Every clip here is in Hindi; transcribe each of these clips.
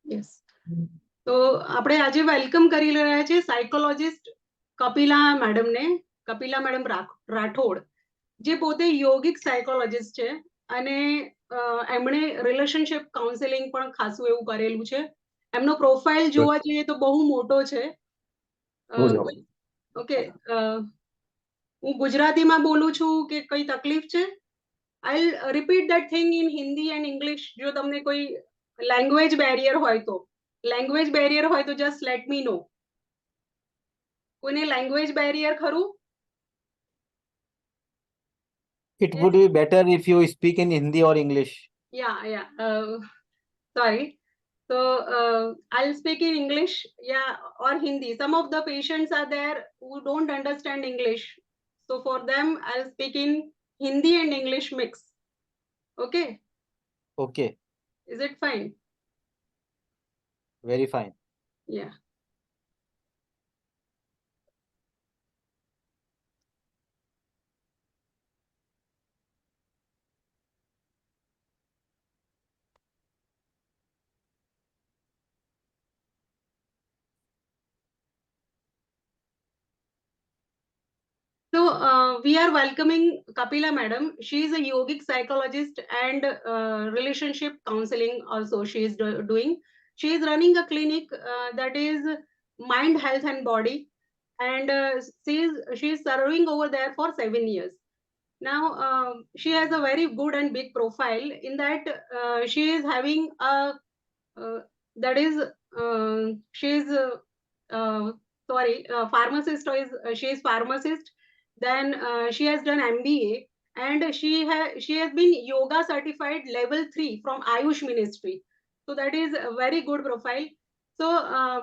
યસ, તો આપણે આજે વેલકમ કરી રહ્યા છીએ સાયકોલોજિસ્ટ કપિલા મેડમને. કપિલા મેડમ રાઠોડ, જે પોતે યોગિક સાયકોલોજિસ્ટ છે અને એમણે રિલેશનશિપ કાઉન્સેલિંગ પણ ખાસું એવું કરેલું છે. એમનો પ્રોફાઇલ જોવા જઈએ તો બહુ મોટો છે. ઓકે, હું ગુજરાતીમાં બોલું છું કે કઈ તકલીફ છે? I'll repeat that thing in Hindi and English. જો તમને કોઈ લેંગ્વેજ બેરિયર હોય તો just let me know. કોઈને લેંગ્વેજ બેરિયર ખરું? It would be better if you speak in Hindi or English. Yeah. Sorry. So I'll speak in English, or Hindi. Some of the patients are there who don't understand English. So for them, I'll speak in Hindi and English mix. Okay? Okay. Is it fine? Very fine. Yeah. So we are welcoming Kapila Madam. She is a yogic psychologist and relationship counseling also she is doing. She is running a clinic that is Mind, Health and Body, and she is serving over there for 7 years. Now she has a very good and big profile in that she is having a that is she is pharmacist, or she is pharmacist. Then she has done MBA, and she has been yoga certified level 3 from Ayush Ministry. So that is a very good profile. So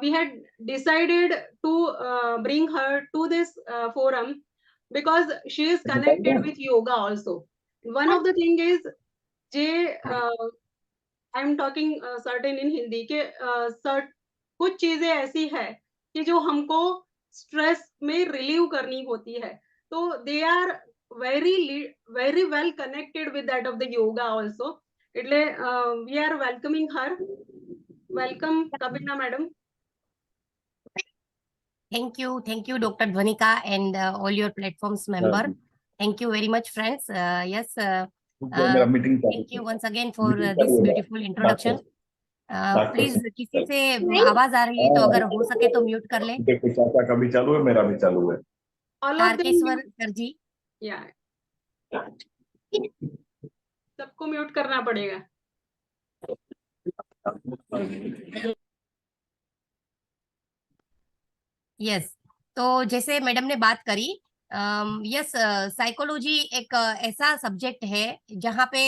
we had decided to bring her to this forum because she is connected with yoga also. One of the thing is, I am talking certain इन हिंदी के कुछ चीजें ऐसी है कि जो हमको स्ट्रेस में रिलीव करनी होती है, तो they are very well connected with that of the yoga also. એટલે we are welcoming her. Welcome Kapila madam. Thank you, Dr. Dhwanika, and all your platforms member. Thank you very much, friends. Yes. Thank you once again for this beautiful introduction. Please किसी से आवाज आ रही है तो अगर हो सके तो म्यूट कर ले. देखो, चाचा का भी चालू है, मेरा भी चालू है. तारकेश्वर सर जी, सबको म्यूट करना पड़ेगा. यस. तो जैसे मैडम ने बात करी, यस, साइकोलॉजी एक ऐसा सब्जेक्ट है जहाँ पे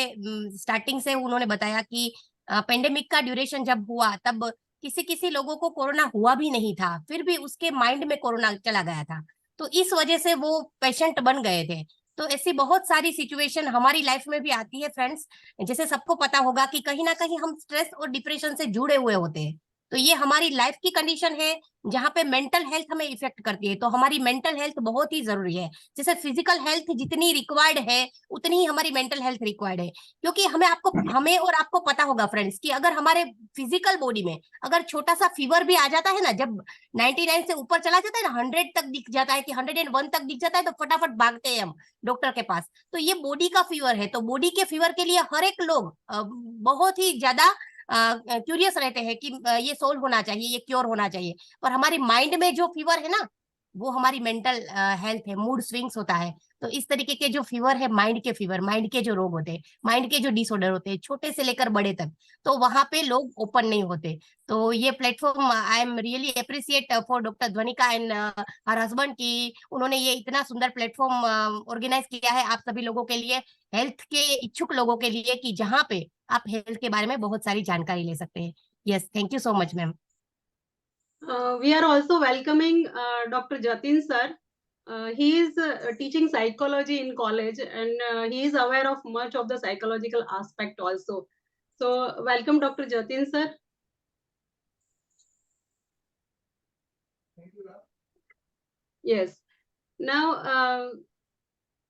स्टार्टिंग से उन्होंने बताया कि पेंडेमिक का ड्यूरेशन जब हुआ तब किसी लोगों को कोरोना हुआ भी नहीं था, फिर भी उसके माइंड में कोरोना चला गया था, तो इस वजह से वो पेशेंट बन गए थे. तो ऐसी बहुत सारी सिचुएशन हमारी लाइफ में भी आती है फ्रेंड्स. जैसे सबको पता होगा कि कहीं ना कहीं हम स्ट्रेस और डिप्रेशन से जुड़े हुए होते हैं. तो ये हमारी लाइफ की कंडीशन है जहाँ पे मेंटल हेल्थ हमें इफेक्ट करती है. तो हमारी मेंटल हेल्थ बहुत ही जरूरी है. जैसे फिजिकल हेल्थ जितनी रिक्वायर्ड है उतनी ही हमारी मेंटल हेल्थ रिक्वायर्ड है. क्योंकि हमें और आपको पता होगा फ्रेंड्स कि अगर हमारे फिजिकल बॉडी में अगर छोटा सा फीवर भी आ जाता है ना, जब 99 से ऊपर चला जाता है ना, 100 तक दिख जाता है कि 101 तक दिख जाता है, तो फटाफट भागते हैं हम डॉक्टर के पास. तो ये बॉडी का फीवर है. तो बॉडी के फीवर के लिए हर एक लोग बहुत ही ज्यादा क्यूरियस रहते हैं कि ये सोल्व होना चाहिए, ये क्योर होना चाहिए. पर हमारी माइंड में जो फीवर है ना, वो हमारी मेंटल हेल्थ है, मूड स्विंग्स होता है. तो इस तरीके के जो फीवर है, माइंड के फीवर, माइंड के जो रोग होते हैं, माइंड के जो डिसऑर्डर होते हैं, छोटे से लेकर बड़े तक, तो वहां पे लोग ओपन नहीं होते. तो ये platform I am really appreciate for doctor Dhwanika and her husband कि उन्होंने ये इतना सुंदर प्लेटफॉर्म ऑर्गेनाइज किया है आप सभी लोगों के लिए, हेल्थ के इच्छुक लोगों के लिए, कि जहाँ पे आप हेल्थ के बारे में बहुत सारी जानकारी ले सकते हैं. Yes, thank you so much ma'am. We are also welcoming Dr. Jatin sir. He is teaching psychology in college, and he is aware of much of the psychological aspect also. So welcome Dr. Jatin sir. Yes. Now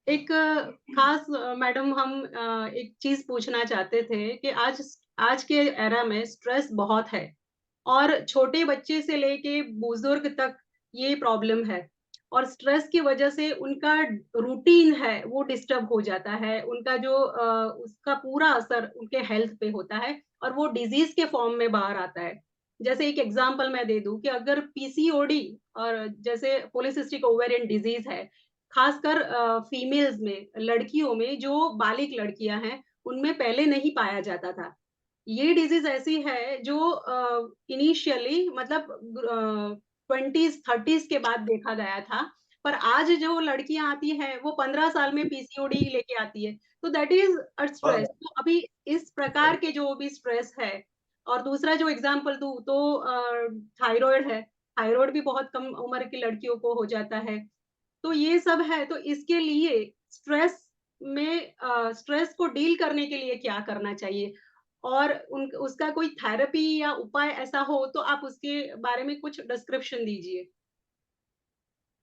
एक खास मैडम हम एक चीज पूछना चाहते थे कि आज के एरा में स्ट्रेस बहुत है और छोटे बच्चे से लेके बुजुर्ग तक ये प्रॉब्लम है और स्ट्रेस की वजह से उनका रूटीन है वो डिस्टर्ब हो जाता है, उनका जो उसका पूरा असर उनके हेल्थ पे होता है और वो डिजीज के फॉर्म में बाहर आता है। जैसे एक एग्जांपल मैं दे दूं कि अगर पीसीओडी और जैसे पॉलीसिस्टिक ओवेरियन डिजीज है, खासकर फीमेल्स में, लड़कियों में जो बालिग लड़कियां हैं उनमें पहले नहीं पाया जाता था। ये डिजीज ऐसी है जो इनिशियली मतलब 20s 30s के बाद देखा गया था, पर आज जो लड़कियां आती हैं वो 15 साल में पीसीओडी लेके आती है। तो दैट इज अ स्ट्रेस। तो अभी इस प्रकार के जो भी स्ट्रेस है, और दूसरा जो एग्जांपल दूं तो थायराइड है। थायराइड भी बहुत कम उम्र की लड़कियों को हो जाता है। तो ये सब है, तो इसके लिए स्ट्रेस को डील करने के लिए क्या करना चाहिए, और उसका कोई थेरेपी या उपाय ऐसा हो तो आप उसके बारे में कुछ डिस्क्रिप्शन दीजिए।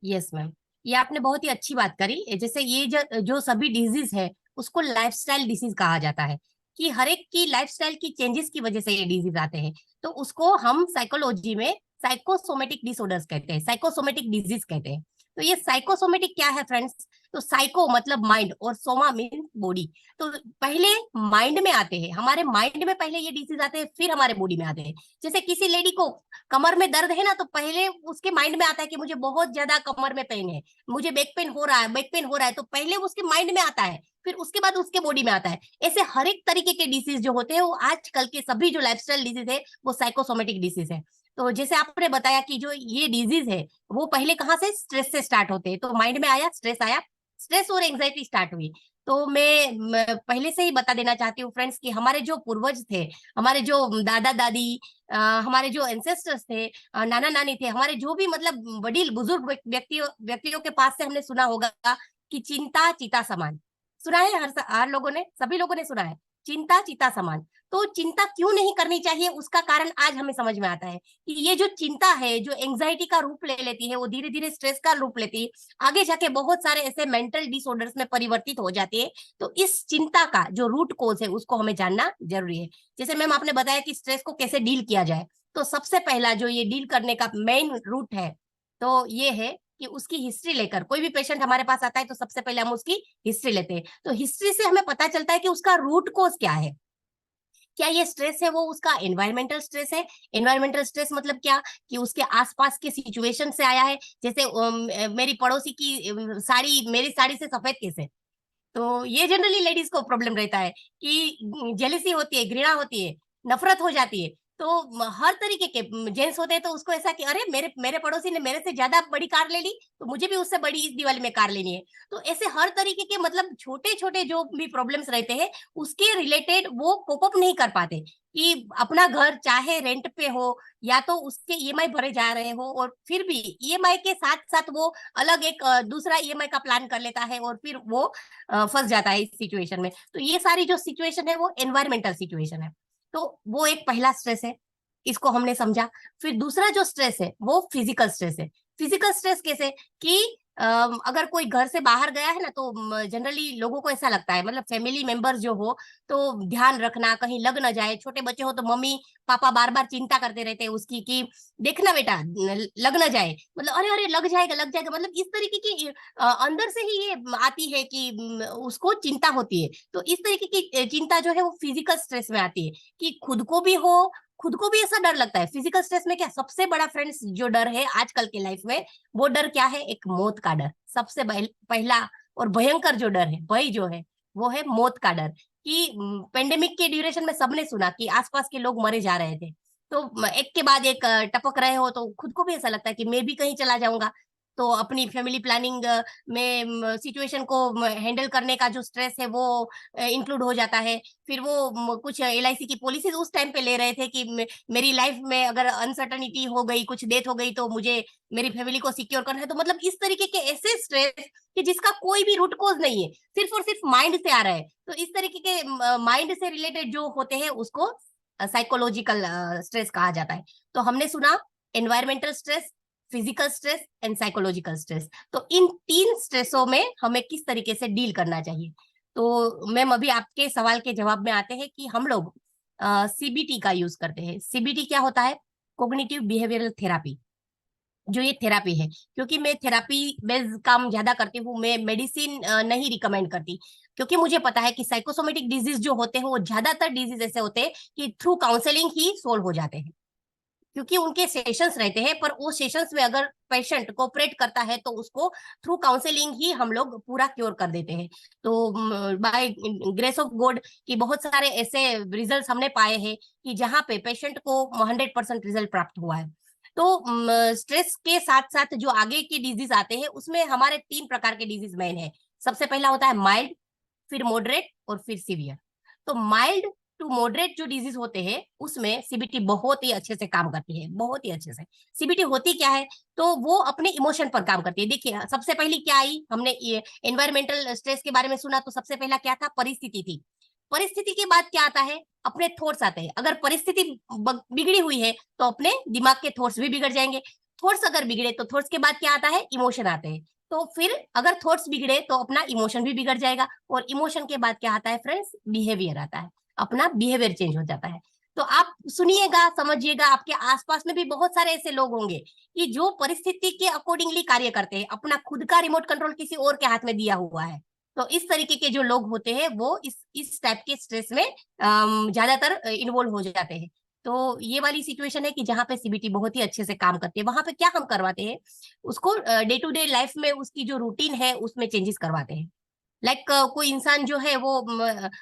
यस मैम, ये आपने बहुत ही अच्छी बात करी। जैसे ये जो सभी डिजीज है उसको लाइफस्टाइल डिसीज कहा जाता है, कि हर एक की लाइफस्टाइल की चेंजेस की वजह से ये डिजीज आते हैं। तो उसको हम साइकोलॉजी में साइकोसोमेटिक डिसऑर्डर्स कहते हैं, साइकोसोमेटिक डिजीज कहते हैं। तो ये साइकोसोमेटिक क्या है फ्रेंड्स? तो साइको मतलब माइंड और सोमा मीन बॉडी। तो पहले माइंड में आते हैं, हमारे माइंड में पहले ये डिजीज आते हैं, फिर हमारे बॉडी में आते हैं। जैसे किसी लेडी को कमर में दर्द है ना, तो पहले उसके माइंड में आता है कि मुझे बहुत ज्यादा कमर में पेन है, मुझे बैक पेन हो रहा है, बैक पेन हो रहा है। तो पहले उसके माइंड में आता है, फिर उसके बाद उसके बॉडी में आता है। ऐसे हर एक तरीके के डिसीज जो होते हैं वो आजकल के सभी जो लाइफस्टाइल डिजीज है वो साइकोसोमेटिक डिसीज है। तो जैसे आपने बताया कि जो ये डिजीज है वो पहले कहाँ से, स्ट्रेस से स्टार्ट होते हैं। तो माइंड में आया, स्ट्रेस और एंजाइटी स्टार्ट हुई। तो मैं पहले से ही बता देना चाहती हूँ फ्रेंड्स कि हमारे जो पूर्वज थे, हमारे जो दादा दादी, हमारे जो एंसेस्टर्स थे, नाना नानी थे, हमारे जो भी मतलब वडील बुजुर्ग व्यक्तियों के पास से हमने सुना होगा कि चिंता चिता समान। सुना है, हर लोगों ने, सभी लोगों ने सुना है, चिंता चिता समान। तो चिंता क्यों नहीं करनी चाहिए उसका कारण आज हमें समझ में आता है कि ये जो चिंता है, जो एंजाइटी का रूप ले लेती है, वो धीरे धीरे स्ट्रेस का रूप लेती है, आगे जाके बहुत सारे ऐसे मेंटल डिसऑर्डर्स में परिवर्तित हो जाती है। तो इस चिंता का जो रूट कोज है उसको हमें जानना जरूरी है। जैसे मैम आपने बताया कि स्ट्रेस को कैसे डील किया जाए, तो सबसे पहला जो ये डील करने का मेन रूट है तो ये है कि उसकी हिस्ट्री लेकर, कोई भी पेशेंट हमारे पास आता है तो सबसे पहले हम उसकी हिस्ट्री लेते हैं। तो हिस्ट्री से हमें पता चलता है कि उसका रूट कोज क्या है। क्या ये स्ट्रेस है वो उसका एनवायरमेंटल स्ट्रेस है? एनवायरमेंटल स्ट्रेस मतलब क्या, कि उसके आसपास के सिचुएशन से आया है। जैसे मेरी पड़ोसी की साड़ी मेरी साड़ी से सफेद कैसे, तो ये जनरली लेडीज को प्रॉब्लम रहता है कि जेलसी होती है, घृणा होती है, नफरत हो जाती है। तो हर तरीके के जेंट्स होते हैं तो उसको ऐसा कि अरे मेरे मेरे पड़ोसी ने मेरे से ज्यादा बड़ी कार ले ली, तो मुझे भी उससे बड़ी इस दिवाली में कार लेनी है। तो ऐसे हर तरीके के मतलब छोटे छोटे जो भी प्रॉब्लम्स रहते हैं उसके रिलेटेड वो कोप अप नहीं कर पाते, कि अपना घर चाहे रेंट पे हो या तो उसके ईएमआई भरे जा रहे हो, और फिर भी ईएमआई के साथ साथ वो अलग एक दूसरा ईएमआई का प्लान कर लेता है और फिर वो फंस जाता है इस सिचुएशन में। तो ये सारी जो सिचुएशन है वो एनवायरमेंटल सिचुएशन है। तो वो एक पहला स्ट्रेस है, इसको हमने समझा। फिर दूसरा जो स्ट्रेस है वो फिजिकल स्ट्रेस है। फिजिकल स्ट्रेस कैसे, कि अगर कोई घर से बाहर गया है ना, तो जनरली लोगों को ऐसा लगता है, मतलब फैमिली मेंबर जो हो तो ध्यान रखना कहीं लग ना जाए। छोटे बच्चे हो तो मम्मी पापा बार बार चिंता करते रहते हैं उसकी, कि देखना बेटा लग ना जाए, मतलब अरे अरे लग जाएगा लग जाएगा, मतलब इस तरीके की अंदर से ही ये आती है कि उसको चिंता होती है। तो इस तरीके की चिंता जो है वो फिजिकल स्ट्रेस में आती है, कि खुद को भी ऐसा डर लगता है। फिजिकल स्ट्रेस में क्या सबसे बड़ा फ्रेंड्स जो डर है आजकल के लाइफ में, वो डर क्या है, एक मौत का डर। सबसे पहला और भयंकर जो डर है, भय जो है, वो है मौत का डर। कि पेंडेमिक के ड्यूरेशन में सबने सुना कि आसपास के लोग मरे जा रहे थे, तो एक के बाद एक टपक रहे हो, तो खुद को भी ऐसा लगता है कि मैं भी कहीं चला जाऊंगा। तो अपनी फैमिली प्लानिंग में सिचुएशन को हैंडल करने का जो स्ट्रेस है वो इंक्लूड हो जाता है। फिर वो कुछ एलआईसी की पॉलिसीज उस टाइम पे ले रहे थे कि मेरी लाइफ में अगर अनसर्टनिटी हो गई, कुछ डेथ हो गई, तो मुझे मेरी फैमिली को सिक्योर करना है। तो मतलब इस तरीके के ऐसे स्ट्रेस कि जिसका कोई भी रूट कोज नहीं है, सिर्फ और सिर्फ माइंड से आ रहा है। तो इस तरीके के माइंड से रिलेटेड जो होते हैं उसको साइकोलॉजिकल स्ट्रेस कहा जाता है। तो हमने सुना environmental stress, physical stress and psychological stress. तो इन 3 स्ट्रेसों में हमें किस तरीके से डील करना चाहिए। तो मैम अभी आपके सवाल के जवाब में आते हैं कि हम लोग सीबीटी का यूज करते हैं। सीबीटी क्या होता है? Cognitive behavioural therapy. जो ये थेरापी है, क्योंकि मैं थेरापी बेस्ड काम ज्यादा करती हूँ, मैं मेडिसिन नहीं रिकमेंड करती, क्योंकि मुझे पता है कि साइकोसोमेटिक डिजीज जो होते हैं वो ज्यादातर डिजीज ऐसे होते हैं कि थ्रू काउंसलिंग ही सोल्व हो जाते हैं, क्योंकि उनके सेशंस रहते हैं। पर वो सेशंस में अगर पेशेंट कोऑपरेट करता है तो उसको थ्रू काउंसलिंग ही हम लोग पूरा क्योर कर देते हैं। तो बाय ग्रेस ऑफ गॉड कि बहुत सारे ऐसे रिजल्ट्स हमने पाए हैं कि जहाँ पे पेशेंट को 100% रिजल्ट प्राप्त हुआ है। तो स्ट्रेस के साथ साथ जो आगे के डिजीज आते हैं उसमें हमारे 3 प्रकार के डिजीज मेन है। सबसे पहला होता है माइल्ड, फिर मॉडरेट और फिर सीवियर। तो माइल्ड टू मॉडरेट जो डिजीज होते हैं उसमें सीबीटी बहुत ही अच्छे से काम करती है, बहुत ही अच्छे से। सीबीटी होती क्या है? तो वो अपने इमोशन पर काम करती है। देखिए सबसे पहली क्या आई, हमने ये एनवायरमेंटल स्ट्रेस के बारे में सुना, तो सबसे पहला क्या था? परिस्थिति थी। परिस्थिति के बाद क्या आता है? अपने थॉट्स आते हैं। अगर परिस्थिति बिगड़ी हुई है तो अपने दिमाग के थॉट्स भी बिगड़ जाएंगे। थॉट्स अगर बिगड़े तो थॉट्स के बाद क्या आता है? इमोशन आते हैं। तो फिर अगर थॉट्स बिगड़े तो अपना इमोशन भी बिगड़ जाएगा, और इमोशन के बाद क्या आता है फ्रेंड्स? बिहेवियर आता है, अपना बिहेवियर चेंज हो जाता है। तो आप सुनिएगा, समझिएगा, आपके आसपास में भी बहुत सारे ऐसे लोग होंगे कि जो परिस्थिति के अकॉर्डिंगली कार्य करते हैं, अपना खुद का रिमोट कंट्रोल किसी और के हाथ में दिया हुआ है। तो इस तरीके के जो लोग होते हैं वो इस टाइप के स्ट्रेस में ज्यादातर इन्वॉल्व हो जाते हैं। तो ये वाली सिचुएशन है कि जहाँ पे सीबीटी बहुत ही अच्छे से काम करती है। वहां पे क्या हम करवाते हैं? उसको डे टू डे लाइफ में उसकी जो रूटीन है उसमें चेंजेस करवाते हैं। लाइक कोई इंसान जो है वो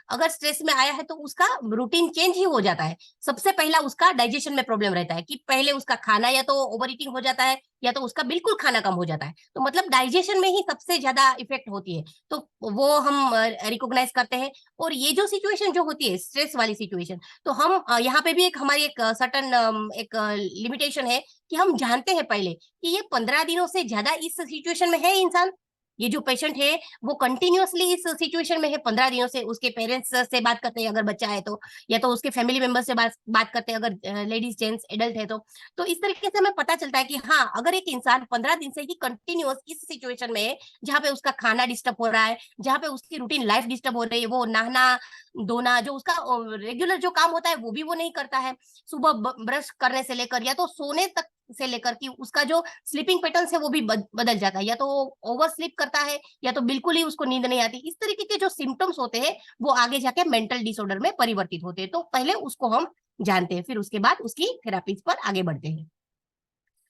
अगर स्ट्रेस में आया है तो उसका रूटीन चेंज ही हो जाता है। सबसे पहला उसका डाइजेशन में प्रॉब्लम रहता है कि पहले उसका खाना या तो ओवर ईटिंग हो जाता है या तो उसका बिल्कुल खाना कम हो जाता है। तो मतलब डाइजेशन में ही सबसे ज्यादा इफेक्ट होती है, तो वो हम रिकॉग्नाइज करते हैं। और ये जो सिचुएशन जो होती है स्ट्रेस वाली सिचुएशन, तो हम यहाँ पे भी एक हमारी एक सर्टन एक लिमिटेशन है कि हम जानते हैं पहले कि ये 15 दिनों से ज्यादा इस सिचुएशन में है इंसान। ये जो पेशेंट है वो कंटिन्यूअसली इस सिचुएशन में है 15 दिनों से। उसके पेरेंट्स से बात करते हैं अगर बच्चा है तो, या तो उसके फैमिली मेंबर से बात करते हैं अगर लेडीज जेंट्स एडल्ट है तो इस तरीके से हमें पता चलता है कि हाँ, अगर एक इंसान 15 दिन से ही कंटिन्यूअस इस सिचुएशन में है जहाँ पे उसका खाना डिस्टर्ब हो रहा है, जहाँ पे उसकी रूटीन लाइफ डिस्टर्ब हो रही है, वो नहाना धोना जो उसका रेगुलर जो काम होता है वो भी वो नहीं करता है, सुबह ब्रश करने से लेकर या तो सोने तक से लेकर कि उसका जो स्लीपिंग पैटर्न है वो भी बदल जाता है, या तो ओवर स्लीप करता है या तो बिल्कुल ही उसको नींद नहीं आती। इस तरीके के जो सिम्टम्स होते हैं वो आगे जाके मेंटल डिसऑर्डर में परिवर्तित होते हैं। तो पहले उसको हम जानते हैं, फिर उसके बाद उसकी थेरापीज पर आगे बढ़ते हैं।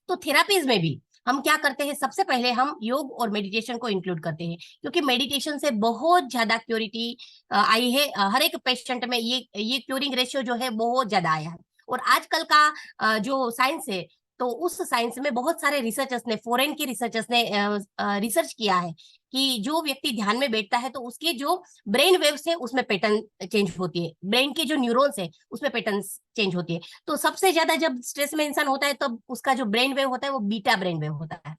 तो थेरापीज में भी हम क्या करते हैं? सबसे पहले हम योग और मेडिटेशन को इंक्लूड करते हैं, क्योंकि मेडिटेशन से बहुत ज्यादा क्योरिटी आई है। हर एक पेशेंट में ये क्योरिंग रेशियो जो है बहुत ज्यादा आया है। और आजकल का जो साइंस है, तो उस साइंस में बहुत सारे रिसर्चर्स ने, फॉरेन के रिसर्चर्स ने रिसर्च किया है कि जो व्यक्ति ध्यान में बैठता है तो उसके जो ब्रेन वेव्स है उसमें पैटर्न चेंज होती है, ब्रेन के जो न्यूरॉन्स है उसमें पैटर्न चेंज होती है। तो सबसे ज्यादा जब स्ट्रेस में इंसान होता है तब उसका जो ब्रेन वेव होता है वो बीटा ब्रेन वेव होता है।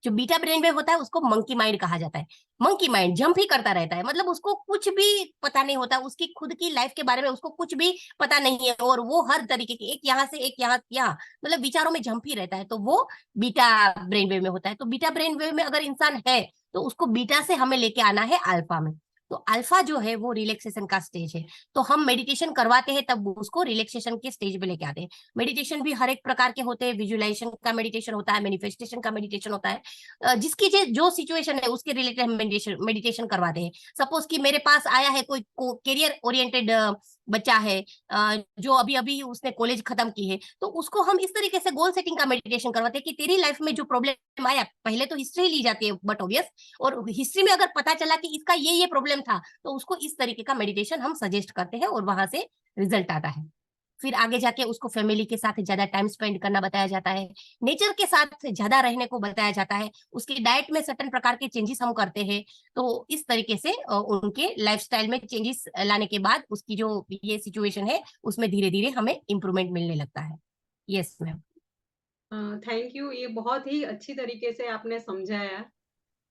जो बीटा ब्रेन वेव होता है उसको मंकी माइंड कहा जाता है। मंकी माइंड जंप ही करता रहता है, मतलब उसको कुछ भी पता नहीं होता, उसकी खुद की लाइफ के बारे में उसको कुछ भी पता नहीं है, और वो हर तरीके की एक यहाँ से एक यहाँ मतलब विचारों में जंप ही रहता है। तो वो बीटा ब्रेन वेव में होता है। तो बीटा ब्रेन वेव में अगर इंसान है तो उसको बीटा से हमें लेके आना है अल्फा में। तो अल्फा जो है वो रिलैक्सेशन का स्टेज है। तो हम मेडिटेशन करवाते हैं तब उसको रिलैक्सेशन के स्टेज पे लेके आते हैं। मेडिटेशन भी हर एक प्रकार के होते हैं, विजुअलाइजेशन का मेडिटेशन होता है, मैनिफेस्टेशन का मेडिटेशन होता है, जिसकी जो सिचुएशन है उसके रिलेटेड हम मेडिटेशन करवाते हैं। सपोज कि मेरे पास आया है कोई करियर ओरिएंटेड बच्चा है, जो अभी अभी उसने कॉलेज खत्म की है, तो उसको हम इस तरीके से गोल सेटिंग का मेडिटेशन करवाते हैं कि तेरी लाइफ में जो प्रॉब्लम आया, पहले तो हिस्ट्री ली जाती है बट ऑब्वियस, और हिस्ट्री में अगर पता चला कि इसका ये प्रॉब्लम था तो उसको इस तरीके का मेडिटेशन हम सजेस्ट करते हैं और वहां से रिजल्ट आता है। फिर आगे जाके उसको फैमिली के साथ ज्यादा टाइम स्पेंड करना बताया जाता है, नेचर के साथ ज्यादा रहने को बताया जाता है, उसकी डाइट में सर्टेन प्रकार के चेंजेस हम करते हैं। तो इस तरीके से उनके लाइफस्टाइल में चेंजेस लाने के बाद उसकी जो ये सिचुएशन है उसमें धीरे धीरे हमें इम्प्रूवमेंट मिलने लगता है। Yes ma'am. थैंक यू, ये बहुत ही अच्छी तरीके से आपने समझाया।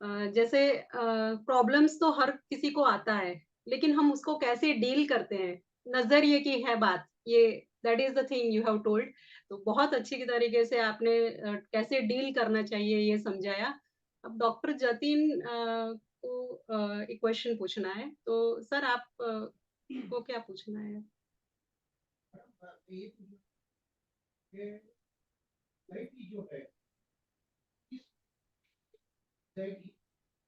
जैसे प्रॉब्लम्स तो हर किसी को आता है, लेकिन हम उसको कैसे डील करते हैं, नजरिए की है बात। ये that is the thing you have told. तो बहुत अच्छी तरीके से आपने कैसे डील करना चाहिए ये समझाया। अब डॉक्टर जतिन को एक क्वेश्चन पूछना है, तो सर आप को क्या पूछना है? जो है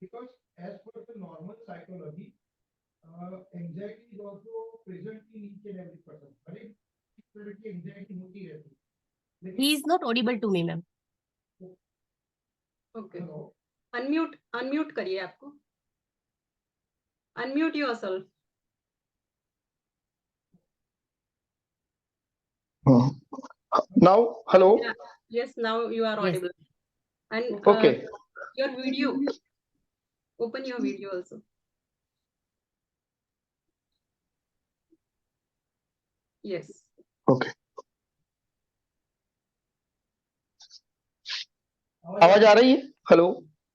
because as per the normal psychology, anxiety is also present in each and every person. हर एक तरह की anxiety होती रहती है। He is not audible to me, ma'am. Okay, unmute करिए, आपको unmute yourself. Now, hello. Yes, now you are Yes. audible. And Okay. your video, open your video also. Yes. Okay. आवाज आ रही है? Hello.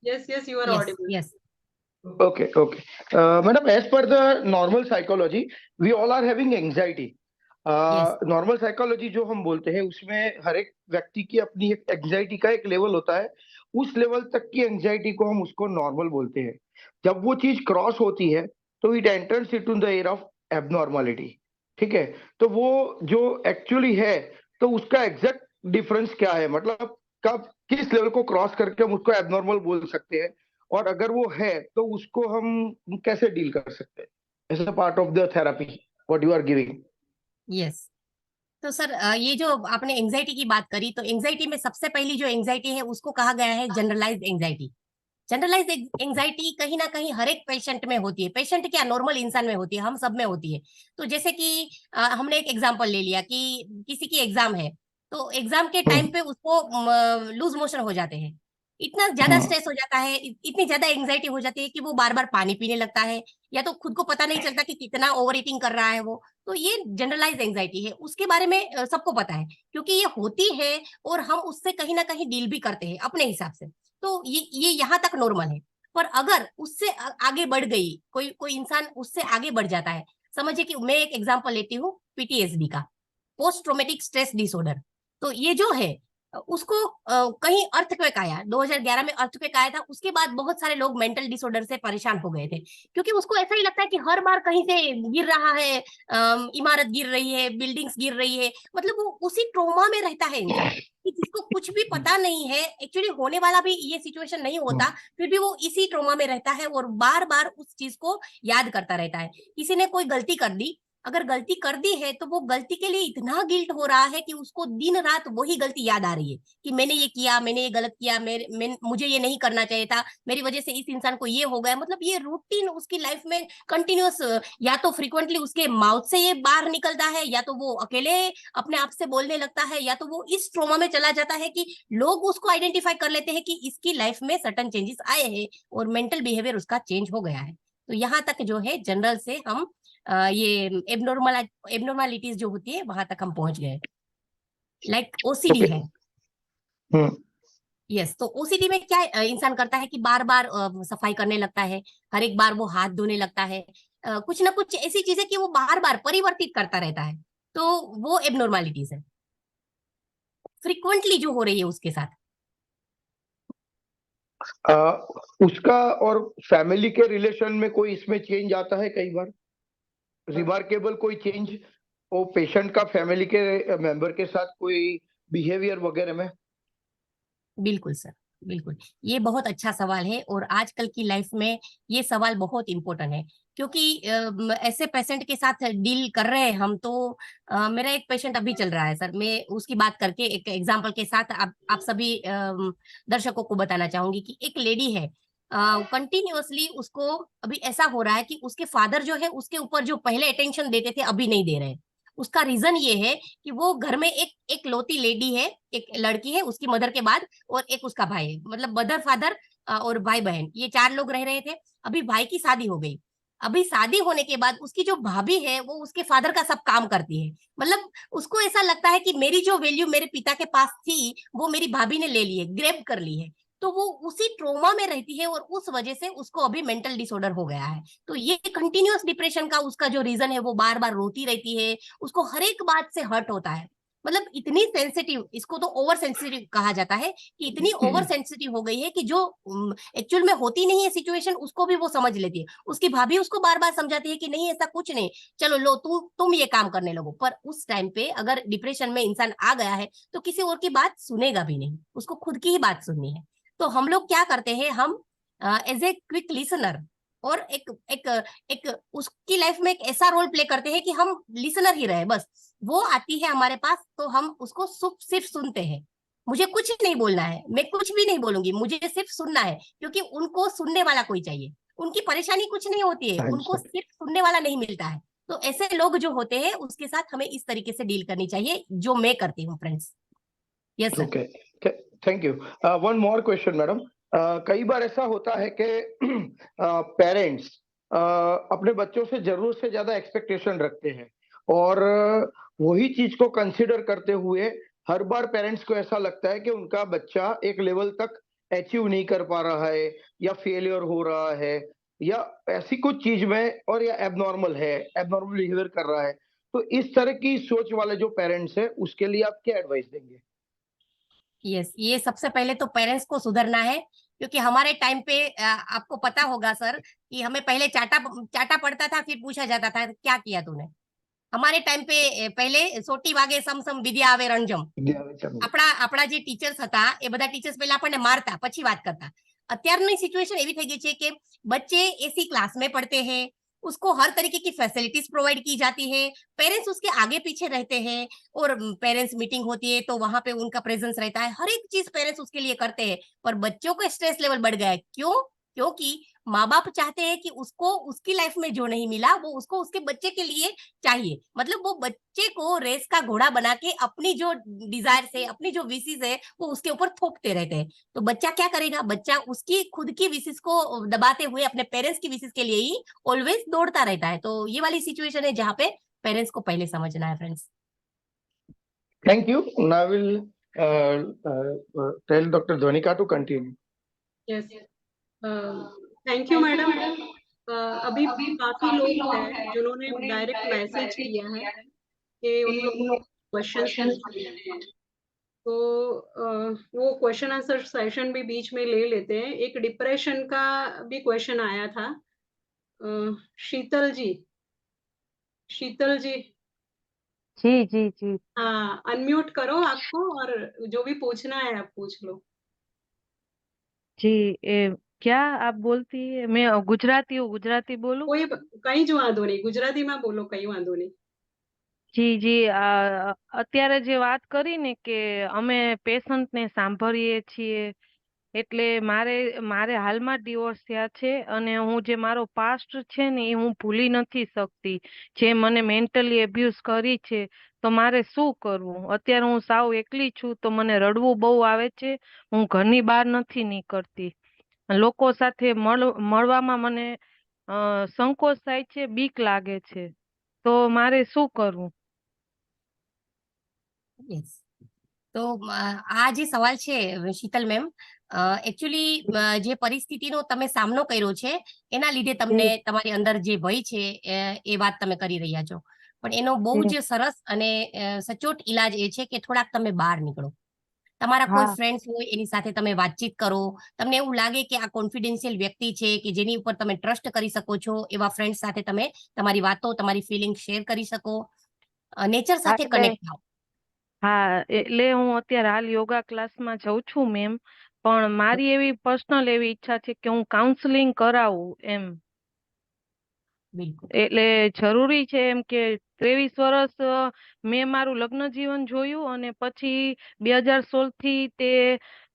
Yes, yes, you are Yes, audible. yes. Okay, okay. Madam, as per the normal psychology, we all are having anxiety. Yes. Normal psychology जो हम बोलते हैं उसमें हर एक व्यक्ति की अपनी एक एंजाइटी का एक लेवल होता है। उस लेवल तक की एंजाइटी को हम उसको नॉर्मल बोलते हैं। जब वो चीज क्रॉस होती है तो it enters into the air of abnormality. ठीक है, तो वो जो एक्चुअली है तो उसका एग्जैक्ट डिफरेंस क्या है, मतलब कब किस लेवल को क्रॉस करके हम उसको एबनॉर्मल बोल सकते हैं, और अगर वो है तो उसको हम कैसे डील कर सकते हैं as a part of the therapy what you are giving. Yes. तो सर ये जो आपने एंजाइटी की बात करी, तो एंजाइटी में सबसे पहली जो एंजाइटी है उसको कहा गया है जनरलाइज्ड एंजाइटी। जनरलाइज एंजाइटी कहीं ना कहीं हर एक पेशेंट में होती है। पेशेंट क्या, नॉर्मल इंसान में होती है, हम सब में होती है। तो जैसे कि हमने एक एग्जांपल ले लिया कि किसी की एग्जाम है, तो एग्जाम के टाइम पे उसको लूज मोशन हो जाते हैं, इतना ज्यादा स्ट्रेस हो जाता है, इतनी ज्यादा एंजाइटी हो जाती है कि वो बार बार पानी पीने लगता है, या तो खुद को पता नहीं चलता कि कितना ओवर ईटिंग कर रहा है वो। तो ये जनरलाइज एंजाइटी है, उसके बारे में सबको पता है, क्योंकि ये होती है और हम उससे कहीं ना कहीं डील भी करते हैं अपने हिसाब से। तो ये यहाँ तक नॉर्मल है। पर अगर उससे आगे बढ़ गई, कोई कोई इंसान उससे आगे बढ़ जाता है, समझिए कि मैं एक एग्जांपल लेती हूँ पीटीएसडी का, पोस्ट ट्रॉमेटिक स्ट्रेस डिसऑर्डर। तो ये जो है उसको कहीं अर्थक्वेक आया, 2011 में अर्थक्वेक आया था, उसके बाद बहुत सारे लोग मेंटल डिसऑर्डर से परेशान हो गए थे, क्योंकि उसको ऐसा ही लगता है कि हर बार कहीं से गिर रहा है, इमारत गिर रही है, बिल्डिंग्स गिर रही है, मतलब वो उसी ट्रोमा में रहता है इंसान, कि जिसको कुछ भी पता नहीं है, एक्चुअली होने वाला भी ये सिचुएशन नहीं होता, फिर भी वो इसी ट्रोमा में रहता है और बार बार उस चीज को याद करता रहता है। किसी ने कोई गलती कर दी, अगर गलती कर दी है तो वो गलती के लिए इतना गिल्ट हो रहा है कि उसको दिन रात वही गलती याद आ रही है कि मैंने ये किया, मैंने ये गलत किया, मुझे ये नहीं करना चाहिए था, मेरी वजह से इस इंसान को ये हो गया। मतलब ये रूटीन उसकी लाइफ में कंटिन्यूअस, या तो फ्रीक्वेंटली उसके माउथ से ये बाहर निकलता है, या तो वो अकेले अपने आप से बोलने लगता है, या तो वो इस ट्रोमा में चला जाता है कि लोग उसको आइडेंटिफाई कर लेते हैं कि इसकी लाइफ में सर्टन चेंजेस आए हैं और मेंटल बिहेवियर उसका चेंज हो गया है। तो यहाँ तक जो है जनरल से हम ये एबनॉर्मलिटीज जो होती है वहां तक हम पहुंच गए। लाइक ओसीडी है। यस, तो ओसीडी में क्या इंसान करता है कि बार बार सफाई करने लगता है, हर एक बार वो हाथ धोने लगता है, कुछ ना कुछ ऐसी चीजें कि वो बार बार परिवर्तित करता रहता है, तो वो एबनॉर्मलिटीज है, फ्रीक्वेंटली जो हो रही है उसके साथ। उसका और फैमिली के रिलेशन में कोई इसमें चेंज आता है कई बार, रिमार्केबल कोई चेंज वो पेशेंट का फैमिली के मेंबर के साथ कोई बिहेवियर वगैरह में? बिल्कुल सर, बिल्कुल, ये बहुत अच्छा सवाल है और आजकल की लाइफ में ये सवाल बहुत इम्पोर्टेंट है, क्योंकि ऐसे पेशेंट के साथ डील कर रहे हैं हम। तो मेरा एक पेशेंट अभी चल रहा है सर, मैं उसकी बात करके एक एग्जांपल के साथ आप सभी दर्शकों को बताना चाहूंगी कि एक लेडी है, कंटिन्यूअसली उसको अभी ऐसा हो रहा है कि उसके फादर जो है उसके ऊपर जो पहले अटेंशन देते थे अभी नहीं दे रहे। उसका रीजन ये है कि वो घर में एक लौती लेडी है, एक लड़की है उसकी मदर के बाद, और एक उसका भाई है, मतलब मदर फादर और भाई बहन, ये 4 लोग रह रहे थे। अभी भाई की शादी हो गई, अभी शादी होने के बाद उसकी जो भाभी है वो उसके फादर का सब काम करती है। मतलब उसको ऐसा लगता है कि मेरी जो वैल्यू मेरे पिता के पास थी वो मेरी भाभी ने ले ली है, ग्रैब कर ली है। तो वो उसी ट्रोमा में रहती है और उस वजह से उसको अभी मेंटल डिसऑर्डर हो गया है। तो ये कंटिन्यूअस डिप्रेशन का उसका जो रीजन है, वो बार बार रोती रहती है, उसको हर एक बात से हर्ट होता है। मतलब इतनी सेंसिटिव, इसको तो ओवर सेंसिटिव कहा जाता है, कि इतनी ओवर सेंसिटिव हो गई है कि जो एक्चुअल में होती नहीं है सिचुएशन, उसको भी वो समझ लेती है। उसकी भाभी उसको बार बार समझाती है कि नहीं ऐसा कुछ नहीं, चलो लो तुम ये काम करने लगो। पर उस टाइम पे अगर डिप्रेशन में इंसान आ गया है तो किसी और की बात सुनेगा भी नहीं, उसको खुद की ही बात सुननी है। तो हम लोग क्या करते हैं, हम एज ए क्विक लिसनर और एक एक एक उसकी लाइफ में एक ऐसा रोल प्ले करते हैं कि हम लिसनर ही रहे बस। वो आती है हमारे पास तो हम उसको सिर्फ सुनते हैं। मुझे कुछ नहीं बोलना है, मैं कुछ भी नहीं बोलूंगी, मुझे सिर्फ सुनना है, क्योंकि उनको सुनने वाला कोई चाहिए। उनकी परेशानी कुछ नहीं होती है, उनको अच्छा, सिर्फ सुनने वाला नहीं मिलता है। तो ऐसे लोग जो होते हैं उसके साथ हमें इस तरीके से डील करनी चाहिए, जो मैं करती हूँ friends. Yes sir. Okay, thank you. One more question madam. कई बार ऐसा होता है कि पेरेंट्स अपने बच्चों से जरूरत से ज्यादा एक्सपेक्टेशन रखते हैं, और वही चीज को कंसिडर करते हुए हर बार पेरेंट्स को ऐसा लगता है कि उनका बच्चा एक लेवल तक अचीव नहीं कर पा रहा है, या फेलियर हो रहा है, या ऐसी कुछ चीज में, और या एबनॉर्मल है, एबनॉर्मल बिहेवियर कर रहा है। तो इस तरह की सोच वाले जो पेरेंट्स हैं उसके लिए आप क्या एडवाइस देंगे? यस, ये सबसे पहले तो पेरेंट्स को सुधरना है, क्योंकि हमारे टाइम पे आपको पता होगा सर कि हमें पहले चाटा चाटा पड़ता था, फिर पूछा जाता था क्या किया तूने। हमारे टाइम पे पहले सोटी वागे सम सम विद्या आवे रंजम। આપણા જે ટીચર્સ હતા એ બધા ટીચર્સ પહેલા આપણને મારતા પછી વાત કરતા। અત્યારની સિચ્યુએશન એવી થઈ ગઈ છે કે बच्चे एसी क्लास में पढ़ते हैं, उसको हर तरीके की फैसिलिटीज प्रोवाइड की जाती है, पेरेंट्स उसके आगे पीछे रहते हैं, और पेरेंट्स मीटिंग होती है तो वहां पे उनका प्रेजेंस रहता है, हर एक चीज पेरेंट्स उसके लिए करते हैं। पर बच्चों का स्ट्रेस लेवल बढ़ गया है, क्यों? क्योंकि माँ बाप चाहते हैं कि उसको उसकी लाइफ में जो नहीं मिला वो उसको उसके बच्चे के लिए चाहिए। मतलब वो बच्चे को रेस का घोड़ा बना के अपनी जो डिजायर है, अपनी जो विशेष है, वो उसके ऊपर थोपते रहते हैं। तो बच्चा क्या करेगा, बच्चा उसकी खुद की विशेष को दबाते हुए अपने पेरेंट्स की विशेष के लिए ही ऑलवेज दौड़ता रहता है। तो ये वाली सिचुएशन है जहाँ पे पेरेंट्स को पहले समझना है friends. Thank you. Now I will tell Dr. Dwanika to continue. Yes, thank you madam. अभी काफी लोग हैं जिन्होंने डायरेक्ट मैसेज किया है कि उन लोगों को क्वेश्चंस पूछने हैं। तो वो क्वेश्चन आंसर सेशन भी बीच में ले लेते हैं। एक डिप्रेशन का भी क्वेश्चन आया था। शीतल जी, शीतल जी, जी जी जी हाँ, अनम्यूट करो आपको और जो भी पूछना है आप पूछ लो। जी क्या आप बोलती है? मैं गुजराती हूँ, गुजराती बोलूं? કોઈ કઈ જ વાંધો નહીં, ગુજરાતીમાં બોલો, કઈ વાંધો નહીં। જી જી અત્યારે જે વાત કરી ને કે અમે પેશન્ટને સાંભળીએ છીએ, એટલે મારે મારે હાલમાં ડિવોર્સ થયા છે, અને હું જે મારો પાસ્ટ છે ને એ હું ભૂલી નથી શકતી, જે મને મેન્ટલી એબ્યુઝ કરી છે। તો મારે શું કરવું? અત્યારે હું સાવ એકલી છું, તો મને રડવું બહુ આવે છે। હું ઘરની બહાર નથી નીકળતી, લોકો સાથે મળવામાં મને સંકોચ થાય છે, બીક લાગે છે। તો મારે શું કરવું? યસ, તો આ જે સવાલ છે શીતલ મેમ, એકચ્યુઅલી જે પરિસ્થિતિનો તમે સામનો કર્યો છે એના લીધે તમને તમારી અંદર જે ભય છે એ વાત તમે કરી રહ્યા છો। પણ એનો બહુ જ સરસ અને સચોટ ઈલાજ એ છે કે થોડાક તમે બહાર નીકળો, તમારા કોઈ હા ફ્રેન્ડ્સ હોય એની સાથે તમે વાતચીત કરો। તમને એવું લાગે કે આ કોન્ફિડેન્શિયલ વ્યક્તિ છે કે જેની ઉપર તમે ટ્રસ્ટ કરી શકો છો, એવા ફ્રેન્ડ સાથે તમે તમારી વાતો, તમારી ફિલિંગ શેર કરી શકો, નેચર હા સાથે એટલે કનેક્ટ થાઓ। હા એટલે હું અત્યારે હાલ યોગા ક્લાસમાં જઉં છું મેમ, પણ મારી એવી પર્સનલ એવી ઈચ્છા છે કે હું કાઉન્સેલિંગ કરાવું એમ। બિલકુલ। એટલે જરૂરી છે એમ કે 23 વર્ષ મેં મારું લગ્ન જીવન જોયું, અને પછી 2016 થી તે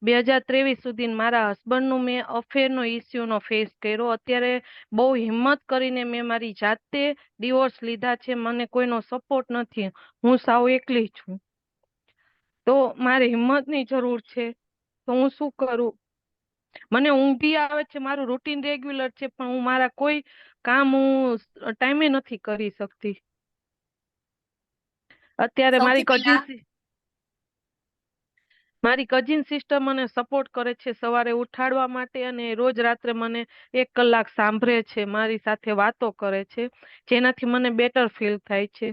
2023 સુધી મારા હસબન્ડનું મેં અફેરનો ઇસ્યુનો ફેસ કર્યો। અત્યારે બહુ હિંમત કરીને મેં મારી જાતે ડિવોર્સ લીધા છે, મને કોઈનો સપોર્ટ નથી, હું સાવ એકલી છું। તો મારે હિંમતની જરૂર છે, તો હું શું કરું? મને ઊંઘ બી આવે છે, મારું રૂટીન રેગ્યુલર છે, પણ હું મારા કોઈ કામ હું ટાઈમે નથી કરી શકતી। અત્યારે મારી સૌથી પહેલા કઝિન્સ મારી કઝિન સિસ્ટર મને સપોર્ટ કરે છે સવારે ઉઠાડવા માટે, અને રોજ રાત્રે મને 1 કલાક સાંભળે છે, મારી સાથે વાતો કરે છે, જેનાથી મને બેટર ફીલ થાય છે.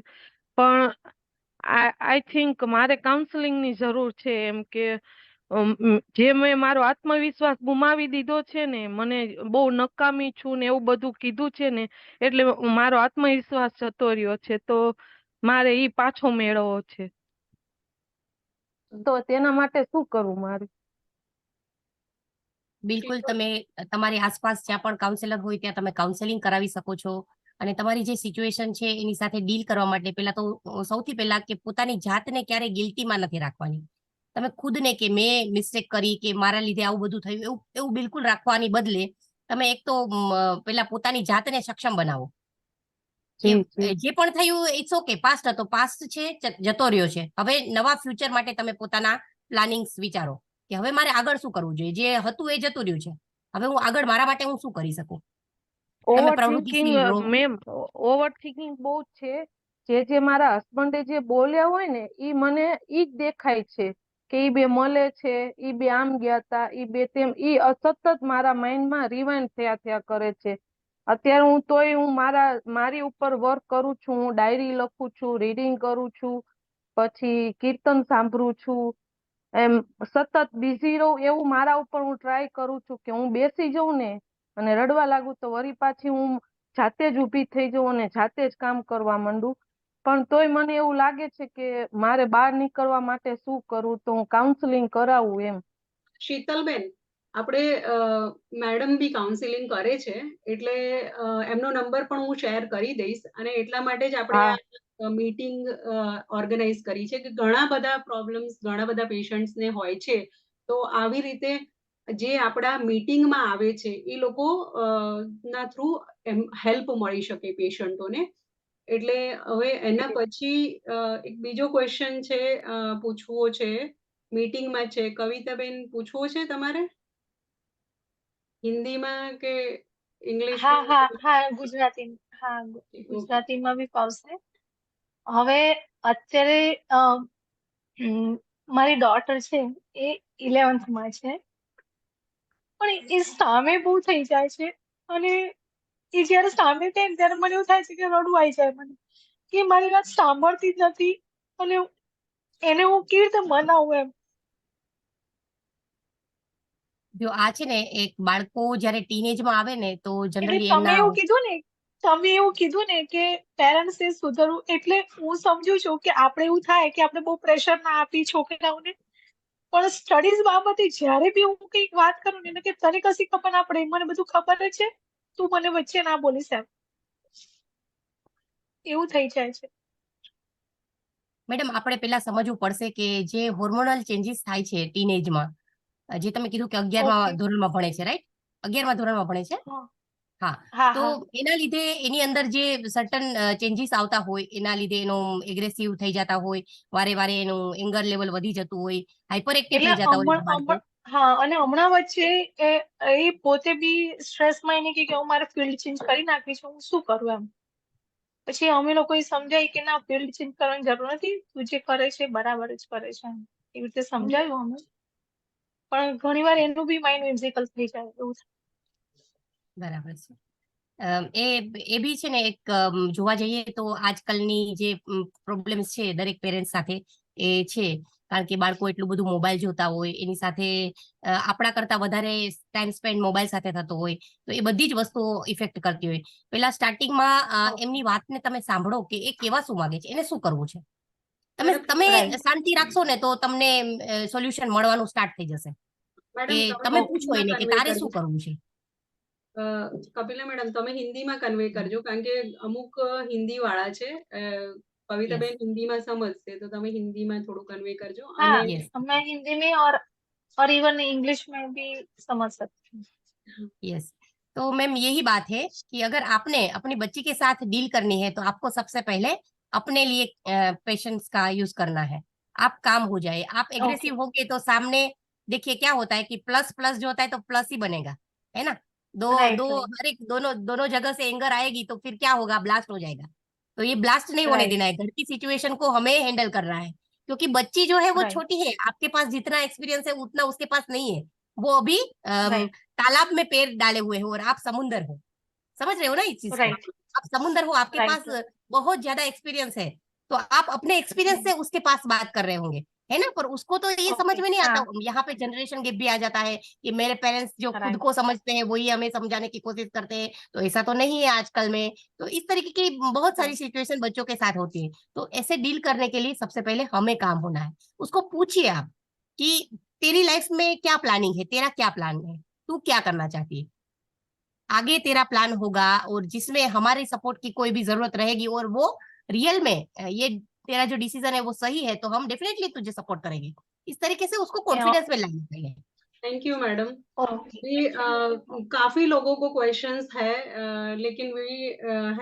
પણ આઈ થિંક મારે કાઉન્સેલિંગની જરૂર છે, એમ કે જે મેં મારો આત્મવિશ્વાસ ગુમાવી દીધો છે ને, મને બહુ નકામી છું ને એવું બધું કીધું છે ને, એટલે મારો આત્મવિશ્વાસ જતો રહ્યો છે, તો મારે ઈ પાછો મેળવવો છે. તો તેના માટે શું કરવું મારે? બિલકુલ, તમે તમારી આસપાસ જ્યાં પણ કાઉન્સેલર હોય ત્યાં તમે કાઉન્સેલિંગ કરાવી શકો છો. અને તમારી જે સિચ્યુએશન છે એની સાથે ડીલ કરવા માટે પહેલા તો સૌથી પહેલા કે પોતાની જાતને ક્યારેય ગિલ્ટીમાં નથી રાખવાની. તમે ખુદને કે મેં મિસ્ટેક કરી કે મારા લીધે આવું બધું થયું એવું એવું બિલકુલ રાખવાની બદલે તમે એક તો પેલા પોતાની જાતને સક્ષમ બનાવો કે જે પણ થયું ઇટ્સ ઓકે, પાસ્ટ હતો, પાસ્ટ છે, જતો રહ્યો છે. હવે નવા ફ્યુચર માટે તમે પોતાના પ્લાનિંગ્સ વિચારો કે હવે મારે આગળ શું કરવું જોઈએ. જે હતું એ જતું રહ્યું છે, હવે હું આગળ મારા માટે હું શું કરી શકું. તમે ઓવર પ્રવૃત્તિશીલ થિંકિંગ રહો. મેમ, ઓવર થિંકિંગ બહુ જ છે. જે મારા હસબન્ડે જે બોલ્યા હોય ને ઈ મને ઈ જ દેખાય છે કે ઈ બે મળે છે, ઈ બે આમ ગયા તા, ઈ બે તેમ, ઈ સતત મારા માઇન્ડમાં રિવાઇન્ડ થયા કરે છે. અત્યારે હું મારી ઉપર વર્ક કરું છું, હું ડાયરી લખું છું, રીડિંગ કરું છું, પછી કીર્તન સાંભળું છું, એમ સતત બિઝી રહું એવું મારા ઉપર હું ટ્રાય કરું છું કે હું બેસી જાઉં ને અને રડવા લાગુ તો વળી પાછી હું જાતે જ ઊભી થઈ જાઉં અને જાતે જ કામ કરવા માંડું. પણ તોય મને એવું લાગે છે કે મારે બહાર નીકળવા માટે શું કરવું, તો હું કાઉન્સેલિંગ કરાવું એમ. શીતલબેન, આપણે મેડમ બી કાઉન્સિલિંગ કરે છે, એટલે એમનો નંબર પણ હું શેર કરી દઈશ. અને એટલા માટે જ આપણે આ મીટિંગ ઓર્ગેનાઇઝ કરી છે કે ઘણા બધા પ્રોબ્લેમ્સ ઘણા બધા પેશન્ટ્સને હોય છે, તો આવી રીતે જે આપણા મીટિંગમાં આવે છે એ લોકો ના થ્રુ હેલ્પ મળી શકે પેશન્ટોને. એટલે હવે એના પછી એક બીજો ક્વેશ્ચન છે, પૂછવો છે, મીટિંગમાં છે. કવિતાબેન, પૂછવો છે તમારે હિન્દીમાં કે હા, ગુજરાતીમાં બી ફાવશે. હવે અત્યારે મારી ડોટર છે એ 11th છે, પણ એ સામે બહુ થઈ જાય છે, અને એ જયારે સામે થાય ને ત્યારે મને એવું થાય છે કે રડવું આવી જાય મને, કે મારી વાત સાંભળતી જ નથી, અને એને હું કેવી રીતે મનાવું એમ. જો આ છે ને, એક બાળકો જયારે ટીનેજમાં આવે ને તો એટલે જનરલી તમે એમના એવું કીધું ને કે પેરેન્ટ્સ એ સુધરવું, એટલે હું સમજુ છું કે આપણે એવું થાય કે આપણે બહુ પ્રેશર ના આપી છોકરાઓને, પણ સ્ટડીઝ બાબતે જ્યારે બી હું કઈક વાત કરું ને કે તને કશી ખબર ના પડે, મને બધું ખબર જ છે, તું મને વચ્ચે ના બોલીશ એમ, એવું થઈ જાય છે. મેડમ આપણે પેલા સમજવું પડશે કે જે હોર્મોનલ ચેન્જીસ થાય છે ટીનેજમાં, જે તમે કીધું કે 11મા ધોરણમાં ભણે છે, રાઈટ? 11મા ધોરણમાં ભણે છે. હા, તો એના લીધે એની અંદર જે સર્ટન ચેન્જીસ આવતા હોય, એના લીધે એનો એગ્રેસિવ થઈ જતા હોય, વારે વારે એનું એંગર લેવલ વધી જતું હોય, હાઇપર એક્ટિવ થઈ જતા હોય બાળકો. હા, અને હમણાં વચ્ચે એ પોતે બી સ્ટ્રેસમાં એને કે હું મારે ફિલ્ડ ચેન્જ કરી નાખવી છે, હું શું કરું એમ. પછી અમે લોકોએ સમજાય કે ના, ફિલ્ડ ચેન્જ કરવાની જરૂર નથી, તું જે કરે છે બરાબર જ કરે છે, એવી રીતે સમજાયું અમે. પણ ઘણી વાર એનું બી માઇન્ડ મ્યુઝિકલ થઈ જાય એવું. બરાબર છે. એ બી છે ને, એક જોવા જઈએ તો આજકાલની જે પ્રોબ્લેમ્સ છે દરેક પેરેન્ટ્સ સાથે એ છે, કારણ કે બાળકો એટલું બધું મોબાઈલ જોતા હોય, એની સાથે આપણા કરતા વધારે ટાઈમ સ્પેન્ડ મોબાઈલ સાથે થતો હોય, તો એ બધી જ વસ્તુઓ ઇફેક્ટ કરતી હોય. પેલા સ્ટાર્ટિંગમાં એમની વાતને તમે સાંભળો કે એ કેવા શું માંગે છે, એને શું કરવું છે. તમે શાંતિ રાખશો ને તો તમને સોલ્યુશન મળવાનું સ્ટાર્ટ થઈ જશે. કે તમે પૂછો એને કે તારે શું કરવું છે. કપિલા મેડમ, તમે હિન્દીમાં કન્વે કરજો, કારણ કે અમુક હિન્દી વાળા છે. કવિતાબેન હિન્દીમાં સમજશે, તો તમે હિન્દીમાં થોડું કન્વે કરજો. मैं हिंदी में और इवन इंग्लिश में भी समझ सकती हूँ. यस, तो मैम यही बात है कि अगर आपने अपनी बच्ची के साथ डील करनी है तो आपको सबसे पहले अपने लिए पेशेंस का यूज करना है. आप काम हो जाए, आप एग्रेसिव हो गए तो सामने देखिए क्या होता है कि प्लस प्लस जो होता है तो प्लस ही बनेगा, है ना. हर एक दोनों जगह से एंगर आएगी तो फिर क्या होगा, ब्लास्ट हो जाएगा. तो ये ब्लास्ट नहीं होने देना है. घर की सिचुएशन को हमें हैंडल करना है, क्योंकि बच्ची जो है वो Right. छोटी है, आपके पास जितना एक्सपीरियंस है उतना उसके पास नहीं है। वो अभी Right. तालाब में पैर डाले हुए हो और आप समुंदर हो, समझ रहे हो ना इस चीज को? Right. आप समुंदर हो, आपके Right. पास बहुत ज्यादा एक्सपीरियंस है, तो आप अपने एक्सपीरियंस से उसके पास बात कर रहे होंगे, है ना? पर उसको तो ये समझ Okay. में नहीं आता। हाँ. यहाँ पे जनरेशन गैप भी आ जाता है कि मेरे पेरेंट्स जो खुद Right. को समझते हैं वही हमें समझाने की कोशिश करते हैं, तो ऐसा तो नहीं है आजकल में। तो इस तरीके की बहुत सारी Right. सिचुएशन बच्चों के साथ होती है। तो ऐसे डील करने के लिए सबसे पहले हमें काम होना है। उसको पूछिए आप कि तेरी लाइफ में क्या प्लानिंग है, तेरा क्या प्लान है, तू क्या करना चाहती है, आगे तेरा प्लान होगा और जिसमें हमारी सपोर्ट की कोई भी जरूरत रहेगी और वो रियल में ये तेरा जो डिसीजन है वो सही है, तो हम डेफिनेटली तुझे सपोर्ट करेंगे। इस तरीके से उसको Yeah. कॉन्फिडेंस में लाना चाहिए। Thank you madam. Okay. We काफी लोगों को क्वेश्चंस है, लेकिन we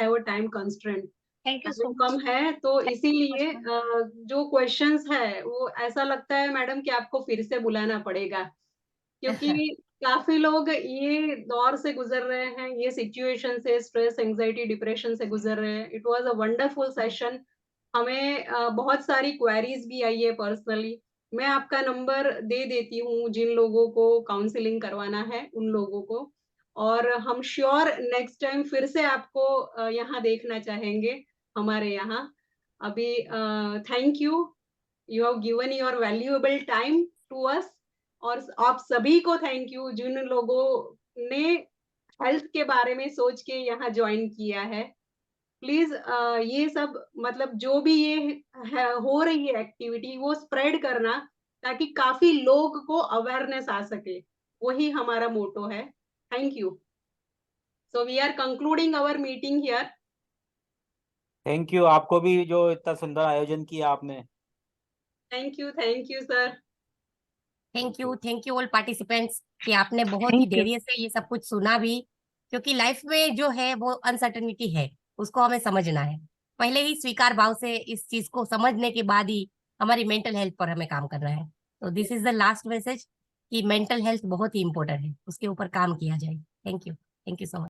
have a time constraint, Thank you so time much. कम है, तो इसीलिए much, ma'am. जो क्वेश्चंस है वो ऐसा लगता है मैडम कि आपको फिर से बुलाना पड़ेगा, क्योंकि काफी लोग ये दौर से गुजर रहे हैं, ये सिचुएशन से, स्ट्रेस, एंजाइटी, डिप्रेशन से गुजर रहे हैं। It was a wonderful session. हमें बहुत सारी क्वेरीज भी आई है पर्सनली। मैं आपका नंबर दे देती हूँ जिन लोगों को काउंसलिंग करवाना है उन लोगों को, और हम श्योर नेक्स्ट टाइम फिर से आपको यहाँ देखना चाहेंगे हमारे यहाँ। अभी thank you, you have given your valuable time to us, और आप सभी को थैंक यू जिन लोगों ने हेल्थ के बारे में सोच के यहाँ ज्वाइन किया है। प्लीज ये सब मतलब जो भी ये हो रही है एक्टिविटी वो स्प्रेड करना, ताकि काफी लोग को अवेयरनेस आ सके, वही हमारा मोटो है। Thank you. So we are concluding our meeting here. Thank you, आपको भी जो इतना सुंदर आयोजन किया आपने। Thank you sir. Thank you all participants कि आपने बहुत ही Thank you. धैर्य से ये सब कुछ सुना भी, क्योंकि लाइफ में जो है वो अनसर्टेनिटी है, उसको हमें समझना है। पहले ही स्वीकार भाव से इस चीज को समझने के बाद ही हमारी मेंटल हेल्थ पर हमें काम करना है। तो this is the last message कि मेंटल हेल्थ बहुत ही इंपॉर्टेंट है, उसके ऊपर काम किया जाए। Thank you so much.